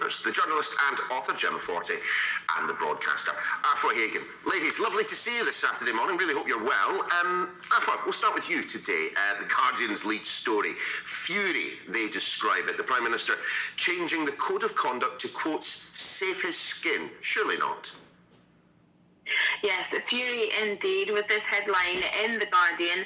newspapers, the journalist and author Gemma Forte, and the broadcaster Afua Hagen. Ladies, lovely to see you this Saturday morning. Really hope you're well. Afua, we'll start with you today. The Guardian's lead story. Fury, they describe it. The Prime Minister changing the code of conduct to, quote, save his skin. Surely not. Yes, fury indeed with this headline in The Guardian.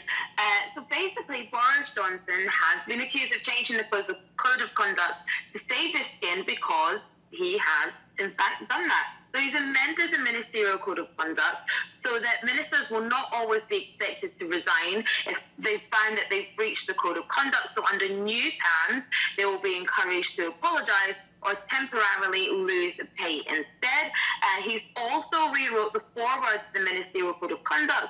So basically, Boris Johnson has been accused of changing the code of conduct to save his skin because he has, in fact, done that. So he's amended the ministerial code of conduct so that ministers will not always be expected to resign if they find that they've breached the code of conduct. So under new terms, they will be encouraged to apologise or temporarily lose pay instead. He's also rewrote the foreword to the ministerial code of conduct,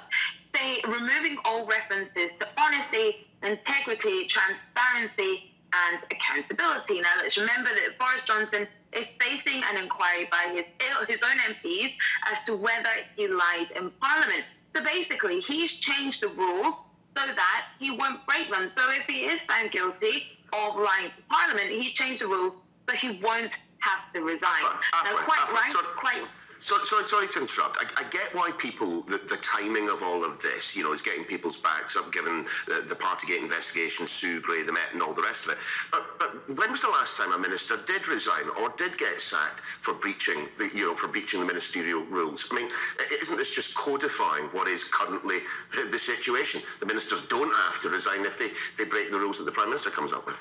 removing all references to honesty, integrity, transparency, and accountability. Now, let's remember that Boris Johnson is facing an inquiry by his own MPs as to whether he lied in Parliament. So basically, he's changed the rules so that he won't break them. So if he is found guilty of lying to Parliament, he changed the rules so he won't have to resign. Sorry to interrupt. I get why people, the timing of all of this, is getting people's backs up, given the Partygate investigation, Sue Gray, the Met, and all the rest of it. But when was the last time a minister did resign or did get sacked for breaching the ministerial rules? I mean, isn't this just codifying what is currently the situation? The ministers don't have to resign if they break the rules that the Prime Minister comes up with.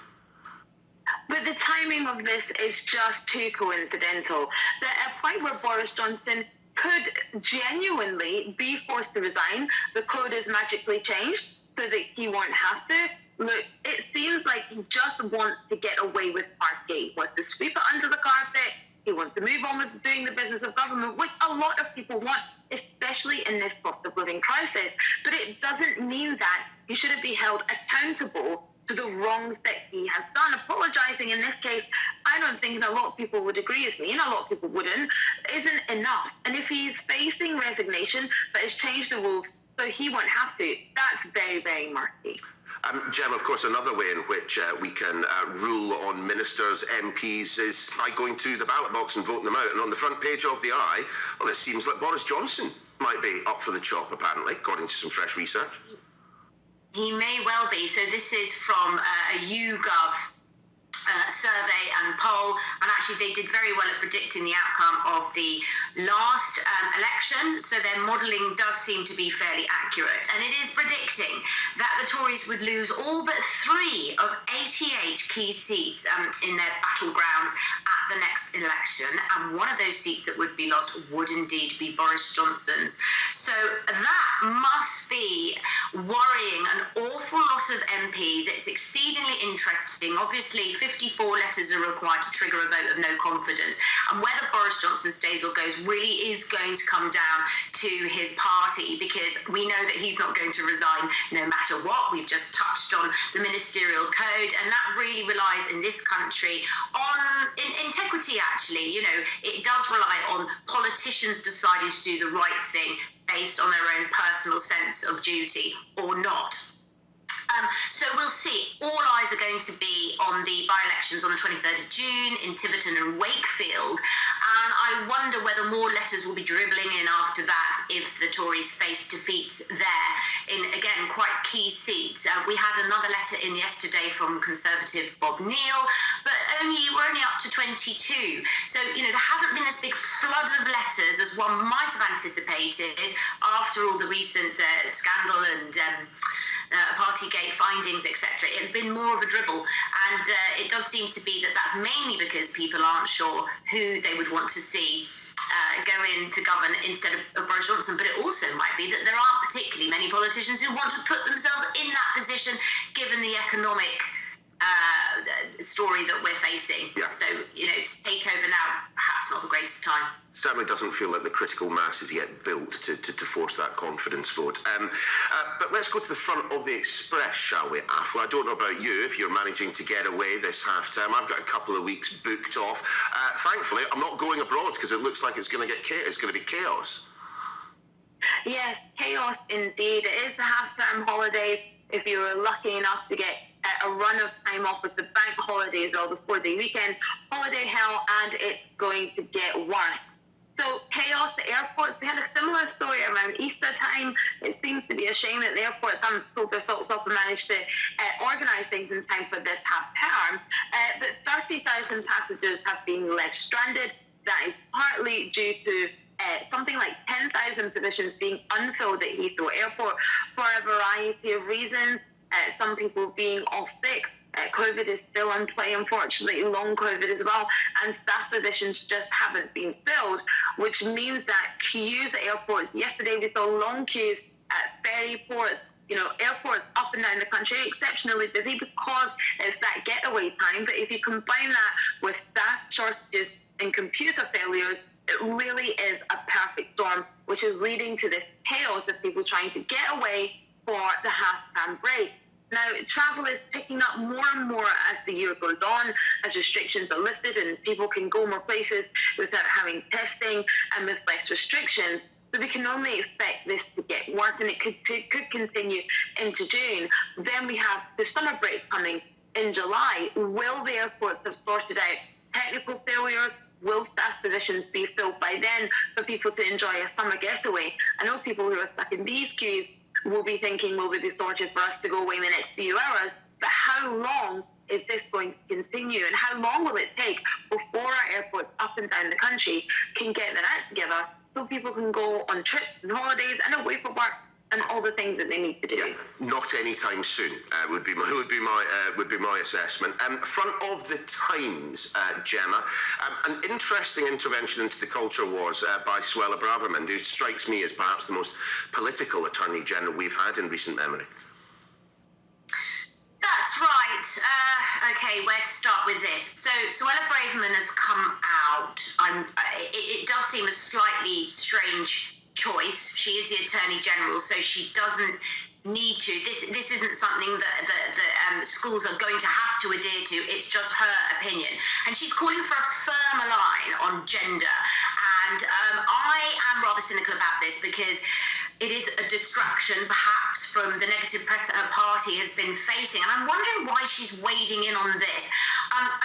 But the timing of this is just too coincidental. That at a point where Boris Johnson could genuinely be forced to resign, the code is magically changed so that he won't have to. Look, it seems like he just wants to get away with Partygate. He wants to sweep it under the carpet. He wants to move on with doing the business of government, which a lot of people want, especially in this cost of living crisis. But it doesn't mean that he shouldn't be held accountable to the wrongs that he has done. Apologising in this case, I don't think a lot of people would agree with me, and a lot of people wouldn't, isn't enough. And if he's facing resignation but has changed the rules so he won't have to, that's very, very murky. Jem, of course, another way in which we can rule on ministers, MPs, is by going to the ballot box and voting them out. And on the front page of the Eye, well, it seems like Boris Johnson might be up for the chop, apparently, according to some fresh research. He may well be. So this is from a YouGov survey and poll, and actually they did very well at predicting the outcome of the last election, so their modelling does seem to be fairly accurate, and it is predicting that the Tories would lose all but 3 of 88 key seats in their battlegrounds at the next election, and one of those seats that would be lost would indeed be Boris Johnson's. So that must be worrying an awful lot of MPs. It's exceedingly interesting. Obviously 54 letters are required to trigger a vote of no confidence, and whether Boris Johnson stays or goes really is going to come down to his party, because we know that he's not going to resign no matter what. We've just touched on the ministerial code, and that really relies in this country on integrity. Actually, it does rely on politicians deciding to do the right thing based on their own personal sense of duty or not. So we'll see. All eyes are going to be on the by-elections on the 23rd of June in Tiverton and Wakefield, and I wonder whether more letters will be dribbling in after that if the Tories face defeats there in, again, quite key seats. We had another letter in yesterday from Conservative Bob Neal, but we're only up to 22. So, there hasn't been this big flood of letters as one might have anticipated after all the recent scandal and Partygate findings, etc. It's been more of a dribble, and it does seem to be that that's mainly because people aren't sure who they would want to see go in to govern instead of Boris Johnson. But it also might be that there aren't particularly many politicians who want to put themselves in that position given the economic story that we're facing. Yeah. So, to take over now, perhaps not the greatest time. Certainly doesn't feel like the critical mass is yet built to force that confidence vote. But let's go to the front of the Express, shall we, Afua? I don't know about you, if you're managing to get away this half-term. I've got a couple of weeks booked off. Thankfully, I'm not going abroad because it looks like it's going to be chaos. Yes, chaos indeed. It is the half-term holidays. If you were lucky enough to get a run of time off with the bank holidays or the 4-day weekend, holiday hell, and it's going to get worse. So chaos at airports. We had a similar story around Easter time. It seems to be a shame that the airports haven't pulled their socks up and managed to organise things in time for this half-term. But 30,000 passengers have been left stranded. That is partly due to something like 10,000 positions being unfilled at Heathrow Airport for a variety of reasons. Some people being off sick. COVID is still in play, unfortunately, long COVID as well, and staff positions just haven't been filled, which means that queues at airports. Yesterday we saw long queues at ferry ports, airports up and down the country, exceptionally busy because it's that getaway time. But if you combine that with staff shortages and computer failures, it really is a perfect storm, which is leading to this chaos of people trying to get away for the half-term break. Now, travel is picking up more and more as the year goes on, as restrictions are lifted and people can go more places without having testing and with less restrictions. So we can only expect this to get worse, and it could continue into June. Then we have the summer break coming in July. Will the airports have sorted out technical failures? Will staff positions be filled by then for people to enjoy a summer getaway? I know people who are stuck in these queues will be thinking, will they be sorted for us to go away in the next few hours? But how long is this going to continue? And how long will it take before our airports up and down the country can get their act together so people can go on trips and holidays and away for work and all the things that they need to do? Yeah, not anytime soon would be my assessment. Front of the Times, Gemma, an interesting intervention into the culture wars by Suella Braverman, who strikes me as perhaps the most political Attorney General we've had in recent memory. That's right. Okay, where to start with this? So Suella Braverman has come out. It does seem a slightly strange choice. She is the Attorney General, so she doesn't need to. This isn't something that schools are going to have to adhere to. It's just her opinion, and she's calling for a firmer line on gender. And I am rather cynical about this because it is a distraction, perhaps, from the negative press that her party has been facing. And I'm wondering why she's wading in on this.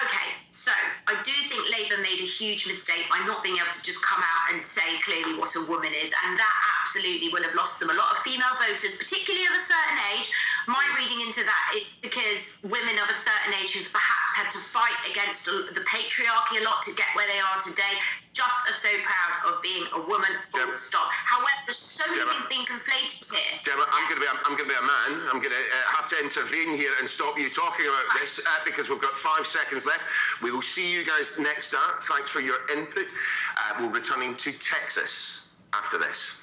Okay, so I do think Labour made a huge mistake by not being able to just come out and say clearly what a woman is. And that absolutely will have lost them a lot of female voters, particularly of a certain age. My reading into that, it's because women of a certain age who've perhaps had to fight against the patriarchy a lot to get where they are today, just are so proud of being a woman, full stop. However, there's so many things being conflated here. Gemma, I'm going to be a man. I'm going to have to intervene here and stop you talking about this because we've got 5 seconds left. We will see you guys next start. Thanks for your input. We're returning to Texas after this.